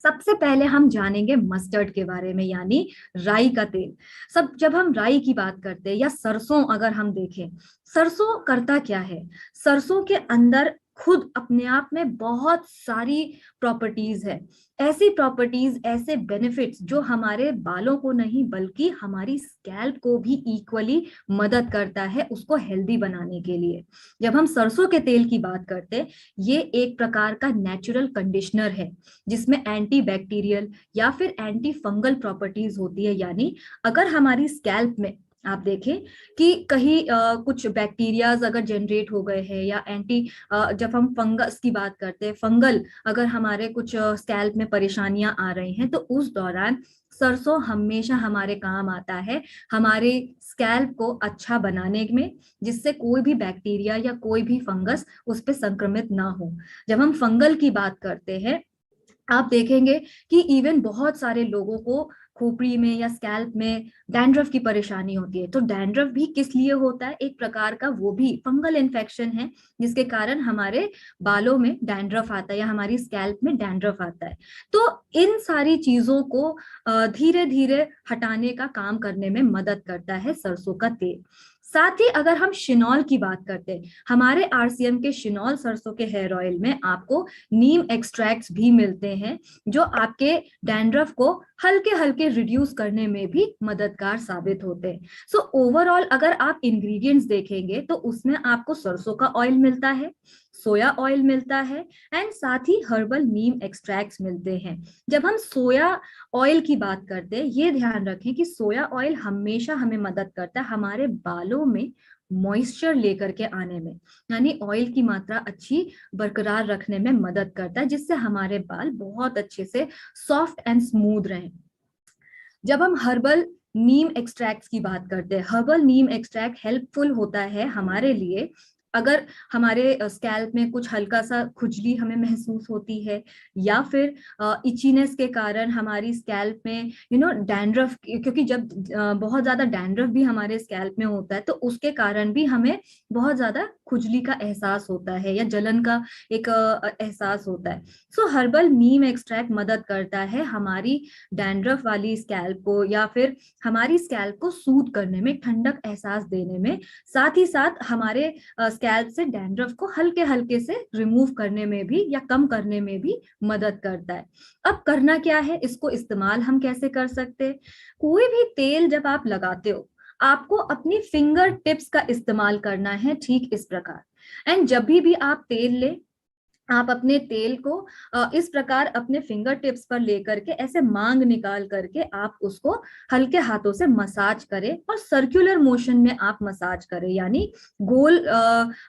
सबसे पहले हम जानेंगे मस्टर्ड के बारे में, यानी राई का तेल। सब जब हम राई की बात करते हैं या सरसों अगर हम देखें, सरसों करता क्या है? सरसों के अंदर खुद अपने आप में बहुत सारी प्रॉपर्टीज है। ऐसी प्रॉपर्टीज, ऐसे बेनिफिट्स जो हमारे बालों को नहीं बल्कि हमारी स्कैल्प को भी इक्वली मदद करता है उसको हेल्दी बनाने के लिए। जब हम सरसों के तेल की बात करते हैं, ये एक प्रकार का नेचुरल कंडीशनर है जिसमें एंटी बैक्टीरियल या फिर एंटी फंगल प्रॉपर्टीज होती है। यानी अगर हमारी स्कैल्प में आप देखें कि कहीं कुछ बैक्टीरियाज अगर जनरेट हो गए हैं या जब हम फंगस की बात करते हैं, फंगल अगर हमारे कुछ स्कैल्प में परेशानियां आ रही हैं, तो उस दौरान सरसों हमेशा हमारे काम आता है, हमारे स्कैल्प को अच्छा बनाने में, जिससे कोई भी बैक्टीरिया या कोई भी फंगस उस पर संक्रमित ना हो। जब हम फंगल की बात करते हैं, आप देखेंगे कि इवन बहुत सारे लोगों को खोपड़ी में या स्कैल्प में डैंड्रफ की परेशानी होती है। तो डैंड्रफ भी किस लिए होता है? एक प्रकार का वो भी फंगल इन्फेक्शन है जिसके कारण हमारे बालों में डैंड्रफ आता है या हमारी स्कैल्प में डैंड्रफ आता है। तो इन सारी चीजों को धीरे धीरे हटाने का काम करने में मदद करता है सरसों का तेल। साथ ही अगर हम शिनॉल की बात करते हैं, हमारे आरसीएम के शिनॉल सरसों के हेयर ऑयल में आपको नीम एक्सट्रैक्ट्स भी मिलते हैं जो आपके डैंड्रफ को हल्के हल्के रिड्यूस करने में भी मददगार साबित होते हैं। सो ओवरऑल अगर आप इंग्रेडिएंट्स देखेंगे तो उसमें आपको सरसों का ऑयल मिलता है, सोया ऑयल मिलता है एंड साथ ही हर्बल नीम एक्सट्रैक्ट्स मिलते हैं। जब हम सोया ऑयल की बात करते हैं, ये ध्यान रखें कि सोया ऑयल हमेशा हमें मदद करता है हमारे बालों में मॉइस्चर लेकर के आने में, यानी ऑयल की मात्रा अच्छी बरकरार रखने में मदद करता है, जिससे हमारे बाल बहुत अच्छे से सॉफ्ट एंड स्मूथ रहें। जब हम हर्बल नीम एक्सट्रैक्ट्स की बात करते हैं, हर्बल नीम एक्सट्रैक्ट हेल्पफुल होता है हमारे लिए अगर हमारे स्कैल्प में कुछ हल्का सा खुजली हमें महसूस होती है या फिर इचीनेस के कारण हमारी स्कैल्प में डैंड्रफ, क्योंकि जब बहुत ज्यादा डैंड्रफ भी हमारे स्कैल्प में होता है तो उसके कारण भी हमें बहुत ज्यादा खुजली का एहसास होता है या जलन का एक एहसास होता है। सो हर्बल नीम एक्सट्रैक्ट मदद करता है हमारी डैंड्रफ वाली स्कैल्प को या फिर हमारी स्कैल्प को सूद करने में, ठंडक एहसास देने में, साथ ही साथ हमारे स्कैल्प से डैंड्रफ को हल्के हल्के से रिमूव करने में भी या कम करने में भी मदद करता है। अब करना क्या है, इसको इस्तेमाल हम कैसे कर सकते हैं? कोई भी तेल जब आप लगाते हो, आपको अपनी फिंगर टिप्स का इस्तेमाल करना है, ठीक इस प्रकार। एंड जब भी आप तेल ले, आप अपने तेल को इस प्रकार अपने फिंगर टिप्स पर लेकर के ऐसे मांग निकाल करके आप उसको हल्के हाथों से मसाज करें और सर्कुलर मोशन में आप मसाज करें, यानी गोल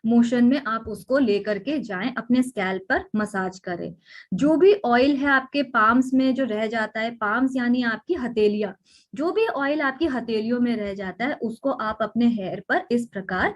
मोशन में आप उसको लेकर के जाएं, अपने स्कैल्प पर मसाज करें। जो भी ऑयल है आपके पाम्स में जो रह जाता है, पाम्स यानी आपकी हथेलियां, जो भी ऑयल आपकी हथेलियों में रह जाता है उसको आप अपने हेयर पर इस प्रकार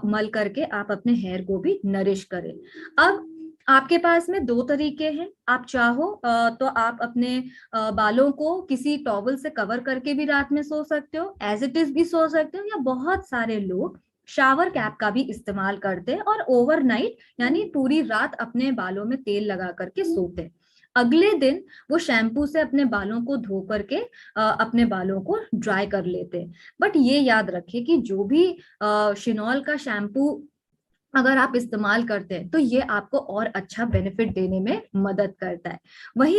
मल करके आप अपने हेयर को भी नरिश करें। अब आपके पास में दो तरीके हैं, आप चाहो तो आप अपने बालों को किसी टॉवल से कवर करके भी रात में सो सकते हो, एज इट इज भी सो सकते हो, या बहुत सारे लोग शावर कैप का भी इस्तेमाल करते हैं और ओवरनाइट यानी पूरी रात अपने बालों में तेल लगा करके सोते हैं। अगले दिन वो शैम्पू से अपने बालों को धो करके अपने बालों को ड्राई कर लेते हैं। बट ये याद रखें कि जो भी शिनॉल का शैम्पू अगर आप इस्तेमाल करते हैं तो ये आपको और अच्छा बेनिफिट देने में मदद करता है। वही